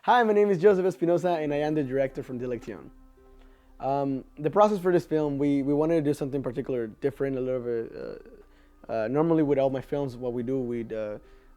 Hi, my name is Joseph Espinosa, and I am the director from Dilectione. The process for this film, we wanted to do something particular, different, a little bit. Normally, with all my films, what we do, we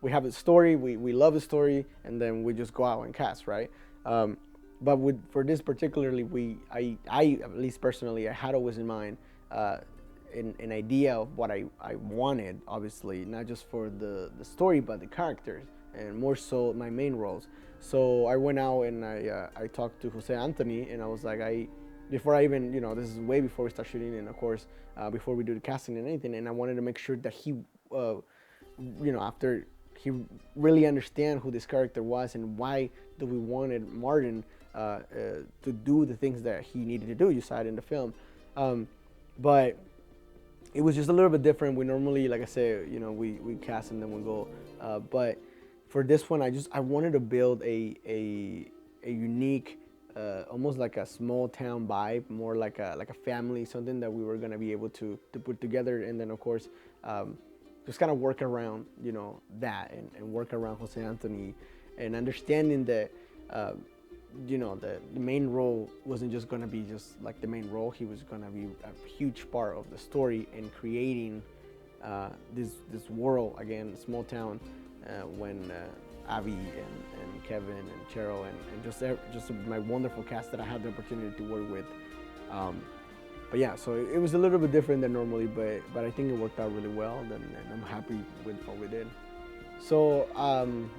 have a story, we love the story, and then we just go out and cast, right? But for this particularly, I at least personally, I had always in mind an idea of what I wanted, obviously, not just for the story, but the characters, and more so my main roles. So I went out and I talked to Jose Anthony, and I was like, before I even, this is way before we start shooting, and of course, before we do the casting and anything, and I wanted to make sure that he, after he really understand who this character was and why do we wanted Martin to do the things that he needed to do. You saw it in the film, but it was just a little bit different. We normally, like I said, we cast and then we go, but for this one, I wanted to build a unique, almost like a small town vibe, more like a family, something that we were gonna be able to put together, and then of course, just kind of work around that and work around Jose Anthony, and understanding that the main role wasn't just gonna be just like the main role. He was gonna be a huge part of the story in creating this world again, small town. When Avi and Kevin and Cheryl and just my wonderful cast that I had the opportunity to work with. But yeah, so it was a little bit different than normally, but I think it worked out really well, and I'm happy with what we did. So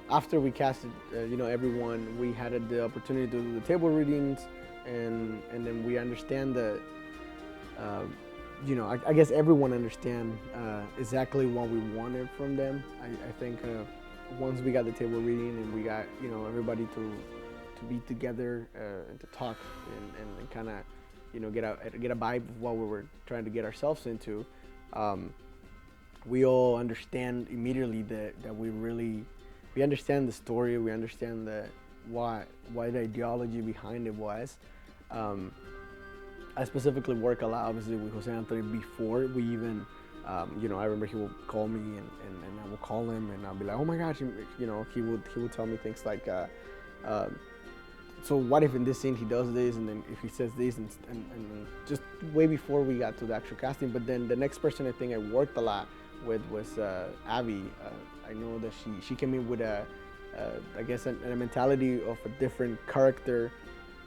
after we casted, everyone, we had the opportunity to do the table readings, and then we understand that. I guess everyone understand exactly what we wanted from them. I think once we got the table reading and we got everybody to be together and to talk and kind of get a vibe of what we were trying to get ourselves into, we all understand immediately that we understand the story. We understand that why the ideology behind it was. I specifically work a lot, obviously, with Jose Anthony before we even, I remember he would call me and I would call him and I'll be like, oh my gosh, he would tell me things like, so what if in this scene he does this, and then if he says this, and just way before we got to the actual casting. But then the next person I think I worked a lot with was Abby. I know that she came in with I guess a mentality of a different character.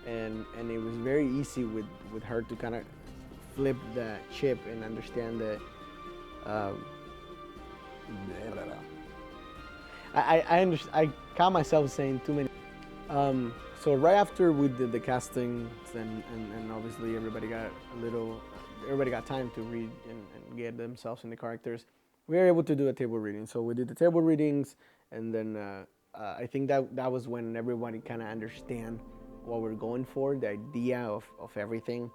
And it was very easy with her to kind of flip the chip and understand that. I caught myself saying too many. So right after we did the castings and obviously everybody got time to read and get themselves in the characters. We were able to do a table reading. So we did the table readings, and then I think that was when everybody kind of understand what we're going for, the idea of everything.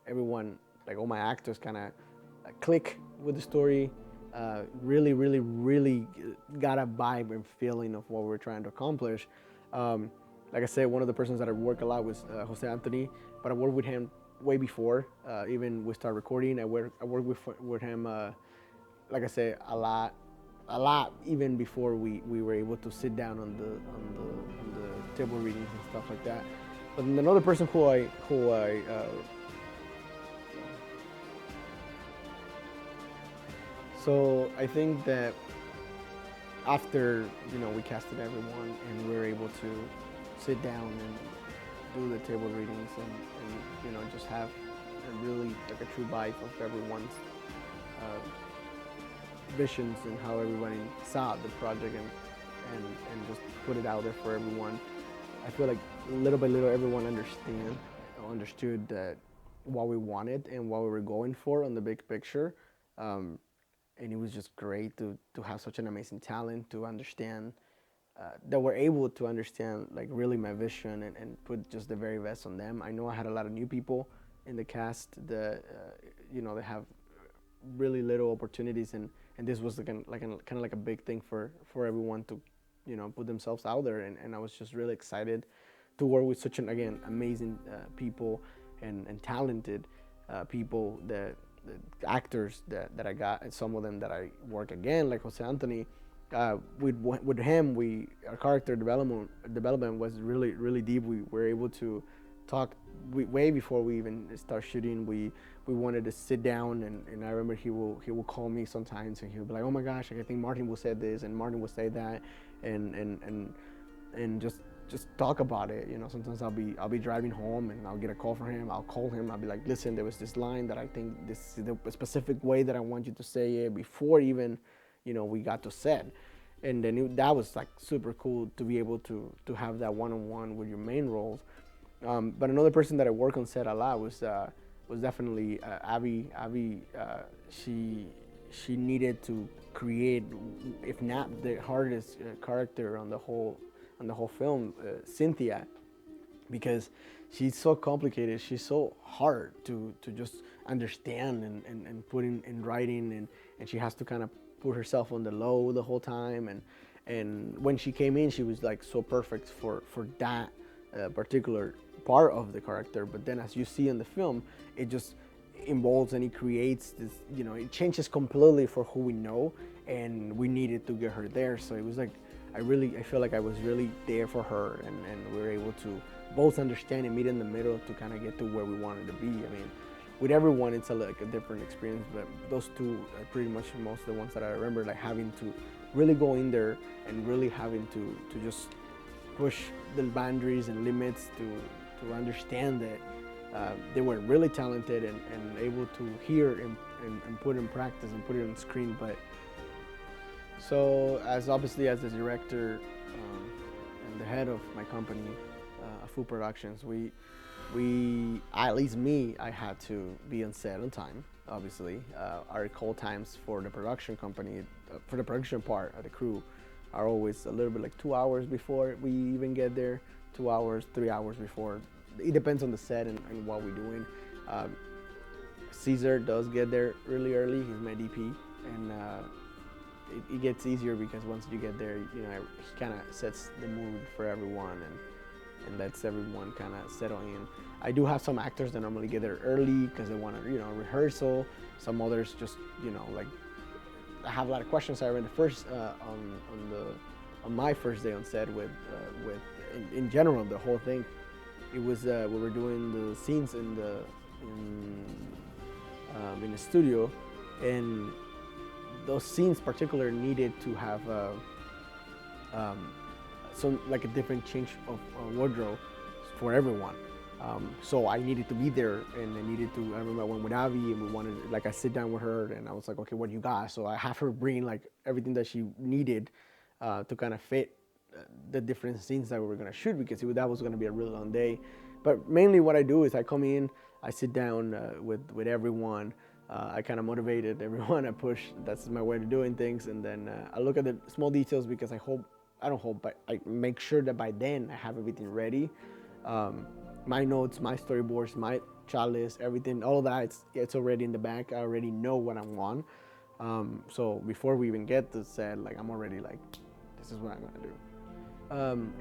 Everyone, like all my actors, kind of click with the story. Really, really, really got a vibe and feeling of what we're trying to accomplish. Like I said, one of the persons that I work a lot was Jose Anthony, but I worked with him way before even we start recording. I worked with him, like I said, a lot even before we were able to sit down on the table readings and stuff like that. But then another person who I so I think that after we casted everyone and we were able to sit down and do the table readings and just have a really like a true vibe of everyone's visions and how everybody saw the project and just put it out there for everyone. I feel like little by little everyone understood that what we wanted and what we were going for on the big picture. And it was just great to have such an amazing talent to understand that we're able to understand like really my vision and put just the very best on them. I know I had a lot of new people in the cast that they have really little opportunities, and this was kind of like a big thing for everyone to put themselves out there, and I was just really excited to work with such again amazing people and talented people, that actors that I got, and some of them that I work again, like Jose Anthony, with him, our character development was really deep. We were able to talk way before we even start shooting. We wanted to sit down, and I remember he will call me sometimes, and he'll be like, "Oh my gosh, I think Martin will say this, and Martin will say that," and just talk about it. Sometimes I'll be driving home and I'll get a call from him. I'll call him. I'll be like, "Listen, there was this line that I think this is the specific way that I want you to say it before even, we got to set." And then that was like super cool to be able to have that one-on-one with your main roles. But another person that I work on set a lot was definitely Abby. Abby, she needed to create, if not the hardest character on the whole film, Cynthia, because she's so complicated. She's so hard to just understand and put in writing, and she has to kind of put herself on the low the whole time. And when she came in, she was like so perfect for that particular part of the character. But then, as you see in the film, it just involves and it creates this, it changes completely for who we know, and we needed to get her there. So it was like, I feel like I was really there for her, and we were able to both understand and meet in the middle to kind of get to where we wanted to be. I mean, with everyone, it's like a different experience, but those two are pretty much most of the ones that I remember, like having to really go in there and really having to just push the boundaries and limits to understand that they were really talented and able to hear and put in practice and put it on screen. But so obviously as the director and the head of my company, Ahfwoof Productions, we at least me, I had to be on set on time. Obviously, our call times for the production company, for the production part of the crew, are always a little bit like 2 hours before we even get there, 2 hours, 3 hours before. It depends on the set and what we're doing. Caesar does get there really early. He's my DP, and it gets easier because once you get there, he kind of sets the mood for everyone and lets everyone kind of settle in. I do have some actors that normally get there early because they want to, rehearsal. Some others just, like, I have a lot of questions. I remember the first on my first day on set with in general the whole thing. It was we were doing the scenes in the studio, and those scenes particular needed to have some like a different change of wardrobe for everyone. So I needed to be there, and I remember I went with Avi, and we wanted, like, I sit down with her, and I was like, okay, what do you got? So I have her bring like everything that she needed to kind of fit the different scenes that we were gonna shoot, because that was gonna be a really long day. But mainly what I do is I come in, I sit down with everyone, I kind of motivated everyone, I push, that's my way of doing things, and then I look at the small details because but I make sure that by then I have everything ready. My notes, my storyboards, my shot list, everything, all of that, it's already in the back. I already know what I want. So before we even get to set, like, I'm already like, this is what I'm gonna do.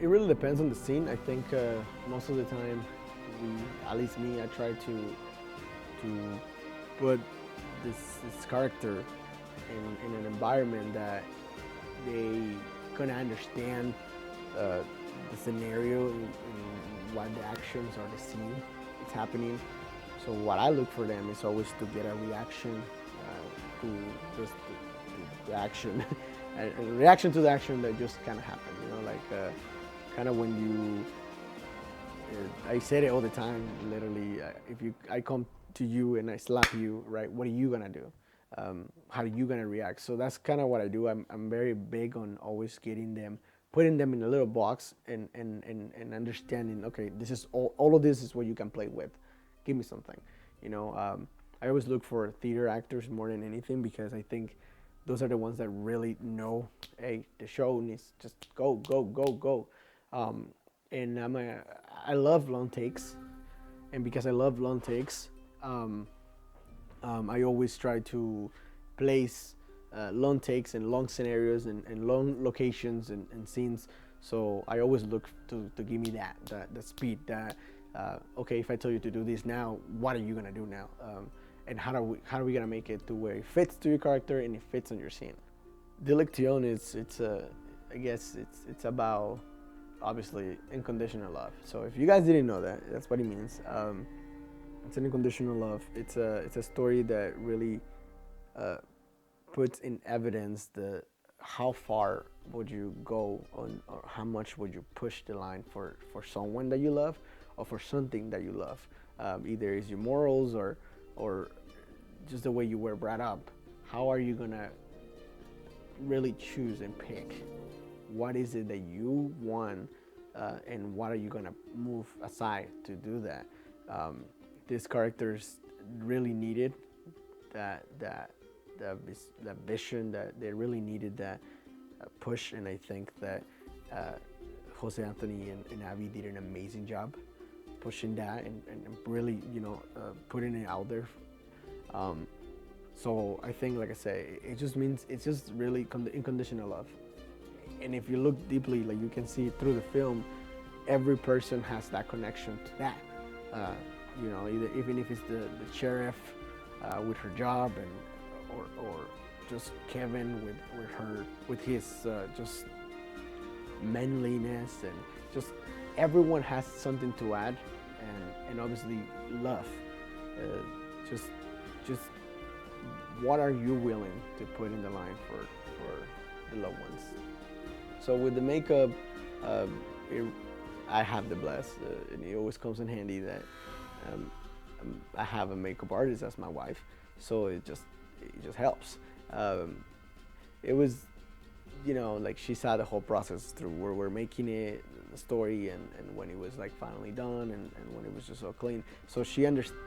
It really depends on the scene. I think most of the time, at least me, I try to put this character in an environment that they gonna understand the scenario and what the actions or the scene is happening. So what I look for them is always to get a reaction to just the action, a reaction to the action that just kind of happened. Like kind of when you. I said it all the time. Literally, I come to you and I slap you, right? What are you gonna do? How are you gonna react? So that's kind of what I do. I'm very big on always getting them, putting them in a little box and understanding, okay, this is all of this is what you can play with. Give me something. I always look for theater actors more than anything, because I think those are the ones that really know, hey, the show needs just go. And I love long takes, and because I love long takes, I always try to place long takes and long scenarios and long locations and scenes. So I always look to give me that speed, that okay, if I tell you to do this now, what are you gonna do now? And how are we gonna make it to where it fits to your character and it fits on your scene? Dilectione is I guess it's about obviously unconditional love. So if you guys didn't know that, that's what it means. It's an unconditional love. It's a story that really uh, puts in evidence the how far would you go on, or how much would you push the line for someone that you love, or for something that you love. Either is your morals or just the way you were brought up. How are you gonna really choose and pick what is it that you want, and what are you gonna move aside to do that? These characters really needed that vision, that they really needed that push, and I think that Jose Anthony and Abby did an amazing job pushing that, and really, putting it out there. Um, so I think, like I say, it just means it's just really unconditional love. And if you look deeply, like you can see through the film, every person has that connection to that. Uh, even if it's the sheriff with her job, and or just Kevin with his just manliness, and just everyone has something to add, and obviously love. Uh, just just what are you willing to put in the line for the loved ones? So with the makeup, um, it, I have the bless, and it always comes in handy that um, I have a makeup artist as my wife, so it just helps. Um, it was, like she saw the whole process through where we're making it, the story, and when it was like finally done, and when it was just so clean. So she understood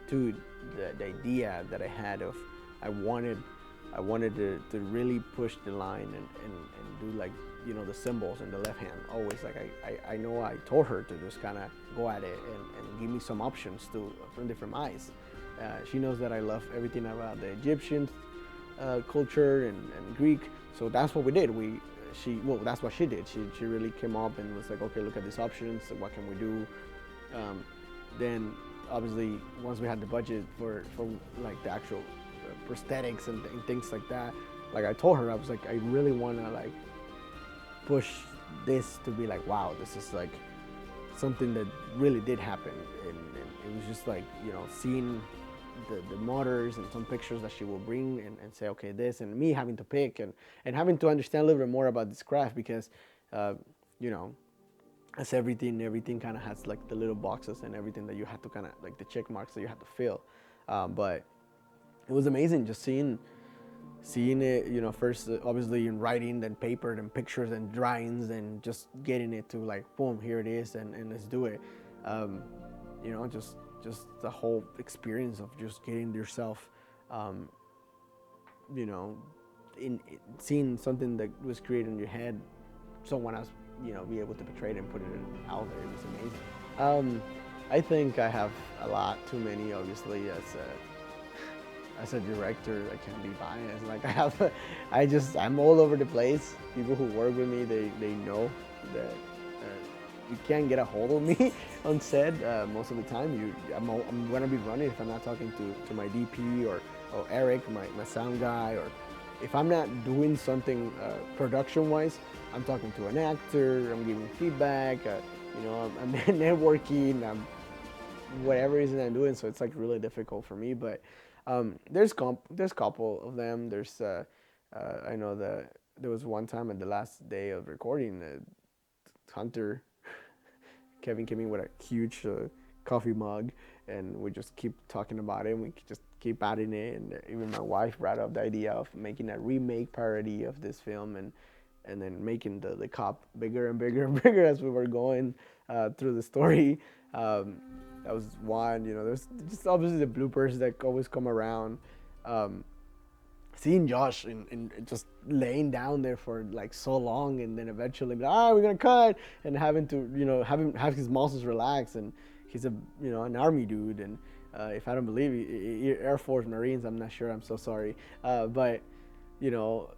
the idea that I had of I wanted to really push the line, and do like the symbols in the left hand always. Like I know I told her to just kind of go at it, and give me some options from different eyes. She knows that I love everything about the Egyptian culture and Greek, so that's what we did. That's what she did. She really came up and was like, okay, look at these options. What can we do? Then obviously once we had the budget for like the actual prosthetics and things like that, like I told her, I was like, I really want to like push this to be like, wow, this is like something that really did happen, and it was just like seeing the motors and some pictures that she will bring, and say, okay, this, and me having to pick, and having to understand a little bit more about this craft, because you know as everything kind of has like the little boxes and everything that you have to kind of like the check marks that you have to fill. But it was amazing just seeing it, first obviously in writing, then paper, then pictures and drawings, and just getting it to like, boom, here it is, and let's do it. Just the whole experience of just getting yourself, in seeing something that was created in your head, someone else, be able to portray it and put it out there. It was amazing. I think I have a lot too many, obviously, as a director. I can't be biased. Like I'm all over the place. People who work with me, they know that you can't get a hold of me on set most of the time. I'm gonna be running if I'm not talking to my DP or Eric, my sound guy, or if I'm not doing something production-wise, I'm talking to an actor. I'm giving feedback. I'm networking. Whatever it is that I'm doing. So it's like really difficult for me, but. There's a couple of them. There's I know that there was one time at the last day of recording, Hunter, Kevin came in with a huge coffee mug, and we just keep talking about it. And we just keep adding it, and even my wife brought up the idea of making a remake parody of this film, and then making the cop bigger and bigger and bigger as we were going through the story. That was one. There's just obviously the bloopers that always come around. Seeing Josh and just laying down there for like so long, and then eventually, we're gonna cut, and having to have his muscles relax, and he's an army dude, and if I don't believe Air Force Marines, I'm not sure. I'm so sorry, but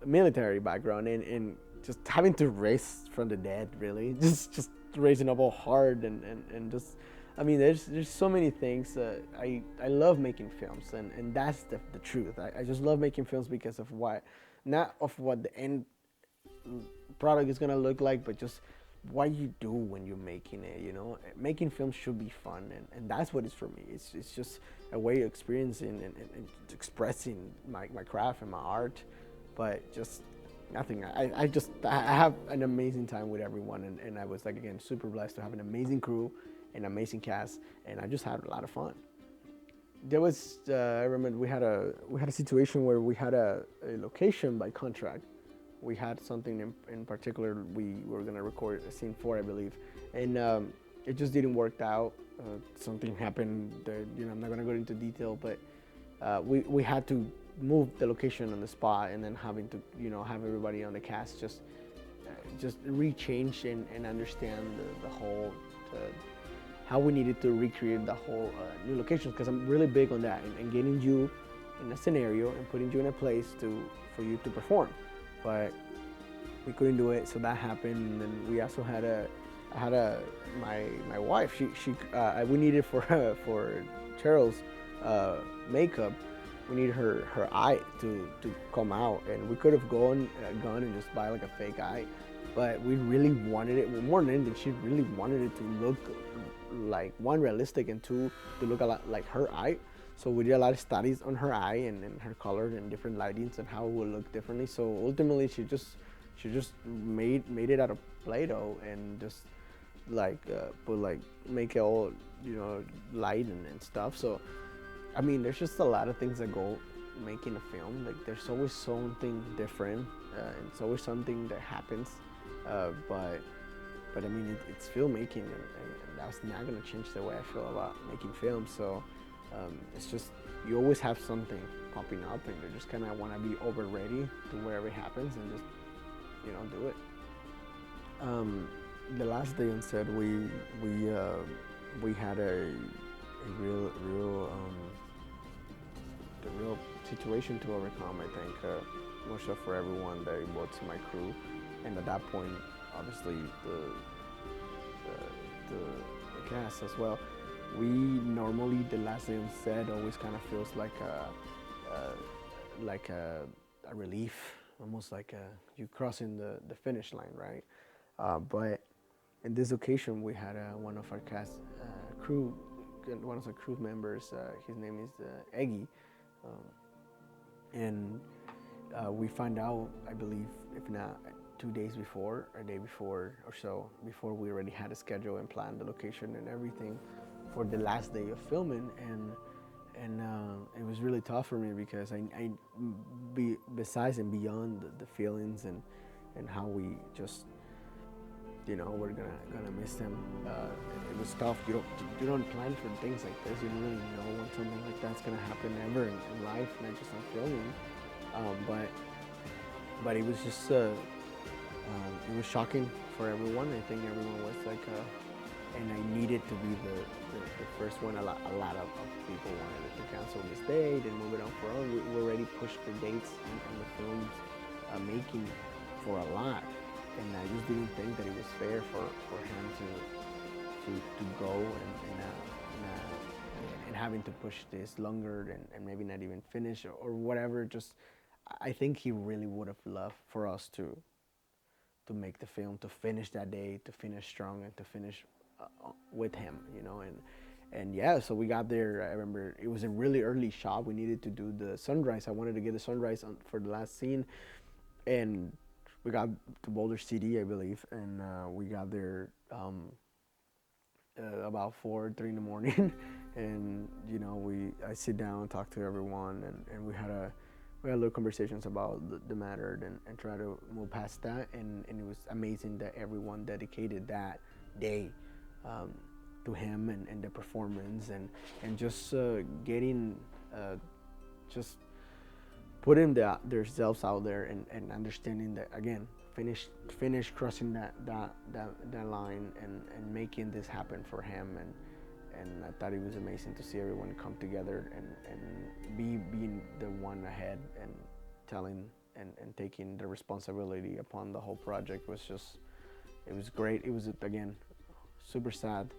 military background, and just having to raise from the dead, really, just raising up all hard, and just. I mean, there's so many things. I love making films, and that's the truth. I just love making films because of what not of what the end product is gonna look like, but just what you do when you're making it. You know, making films should be fun, and that's what it's for me. It's just a way of experiencing and expressing my craft and my art, but just nothing. I have an amazing time with everyone, and I was like, again, super blessed to have an amazing crew, an amazing cast, and I just had a lot of fun. There was I remember we had a situation where we had a location by contract. We had something in particular we were gonna record a scene for, I believe, and it just didn't work out. Something happened that, I'm not gonna go into detail, but we had to move the location on the spot, and then having to have everybody on the cast just rechange and understand the whole how we needed to recreate the whole new location, because I'm really big on that, and getting you in a scenario and putting you in a place for you to perform. But we couldn't do it, so that happened. And then we also had my wife. We needed for Cheryl's makeup. We needed her eye to come out, and we could have gone and just buy like a fake eye, but we really wanted it. More than anything, she really wanted it to look like, one, realistic, and two, to look a lot like her eye. So we did a lot of studies on her eye and her color and different lightings and how it would look differently. So ultimately, she just made it out of Play-Doh and just make it all light and stuff. So I mean, there's just a lot of things that go making a film. Like, there's always something different, and it's always something that happens. But I mean, it's filmmaking, and that's not gonna change the way I feel about making films. So it's just, you always have something popping up, and you just kind of want to be over ready to wherever it happens, and just do it. The last day on set, we had a real situation to overcome. I think more so for everyone, that involves my crew, and at that point, obviously the cast as well. We normally, the last day on set always kind of feels like a relief, almost like you crossing the finish line, right? But in this occasion, we had one of our cast crew, one of the crew members. His name is Eggy, and we find out, I believe, if not 2 days before, or a day before or so, before we already had a schedule and planned the location and everything for the last day of filming, and it was really tough for me, because besides and beyond the feelings and how we just we're gonna miss him. It was tough. You don't plan for things like this. You don't really know when something like that's gonna happen ever in life, not just on filming. But it was just it was shocking for everyone. I think everyone was like, and I needed to be the first one. A lot of people wanted to cancel this date and move it on for all. We already pushed the dates on the film's making for a lot, and I just didn't think that it was fair for him to go and having to push this longer and maybe not even finish or whatever. Just, I think he really would have loved for us to make the film, to finish that day, to finish strong, and to finish with him, and yeah. So we got there. I remember it was a really early shot. We needed to do the sunrise. I wanted to get the sunrise for the last scene, and we got to Boulder City, I believe, and we got there about 3 in the morning, and I sit down, talk to everyone, and we had little conversations about the matter, and try to move past that, and it was amazing that everyone dedicated that day to him and the performance, and just getting just putting themselves out there, and understanding that, again, finish crossing that line, and making this happen for him, and I thought it was amazing to see everyone come together and being the one ahead, and telling and taking the responsibility upon the whole project. It was great. It was, again, super sad,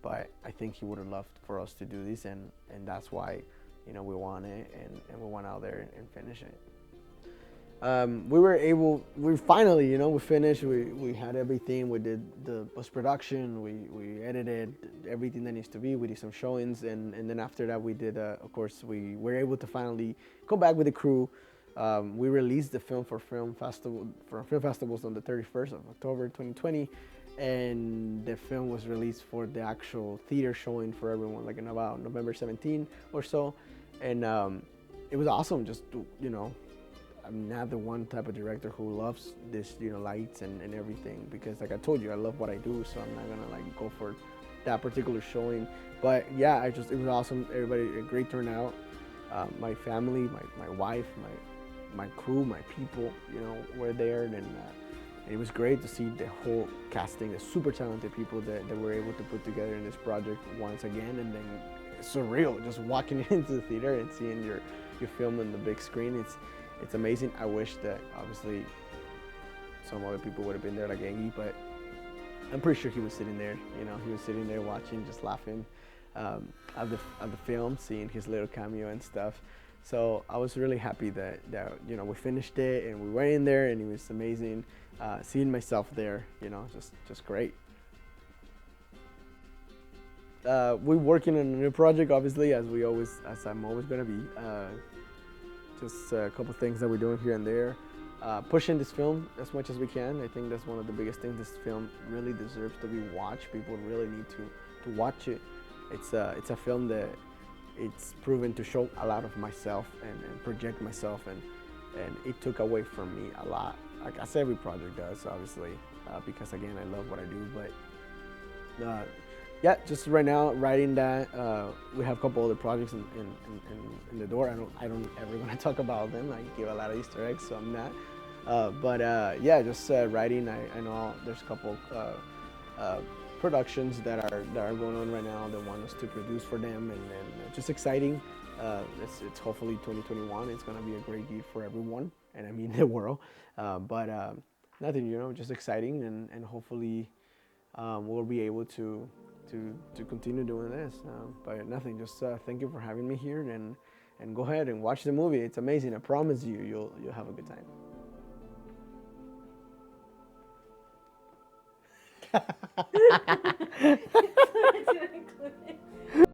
but I think he would have loved for us to do this, and that's why we want it, and we went out there and finish it. We finally, we finished. We had everything. We did the post production. We edited everything that needs to be. We did some showings, and then after that, we did. Of course, we were able to finally go back with the crew. We released the film for film festivals on the 31st of October 2020, and the film was released for the actual theater showing for everyone, like in about November 17 or so, and it was awesome. Just to, I'm not the one type of director who loves this, lights and everything, because like I told you, I love what I do, so I'm not gonna like go for that particular showing. But yeah, it was awesome. Everybody, a great turnout. My family, my wife, my crew, my people, were there, and it was great to see the whole casting, the super talented people that we're able to put together in this project once again, and then it's surreal just walking into the theater and seeing your film on the big screen. It's amazing. I wish that obviously some other people would have been there, like Angie, but I'm pretty sure he was sitting there. He was sitting there watching, just laughing at the film, seeing his little cameo and stuff. So I was really happy that we finished it and we went in there, and it was amazing. Seeing myself there, just great. We're working on a new project, obviously, as I'm always gonna be. Just a couple things that we're doing here and there. Pushing this film as much as we can. I think that's one of the biggest things. This film really deserves to be watched. People really need to watch it. It's a film that it's proven to show a lot of myself and project myself, and it took away from me a lot. Like I said, every project does, obviously, because again, I love what I do. But yeah, just right now writing that. We have a couple other projects in the door. I don't ever want to talk about them. I give a lot of Easter eggs, so I'm not. But yeah, just writing. I know there's a couple productions that are going on right now. They want us to produce for them, and just exciting. It's hopefully 2021. It's gonna be a great year for everyone, and I mean the world. But nothing, just exciting, and hopefully we'll be able to continue doing this. But nothing, just thank you for having me here, and go ahead and watch the movie. It's amazing. I promise you'll have a good time.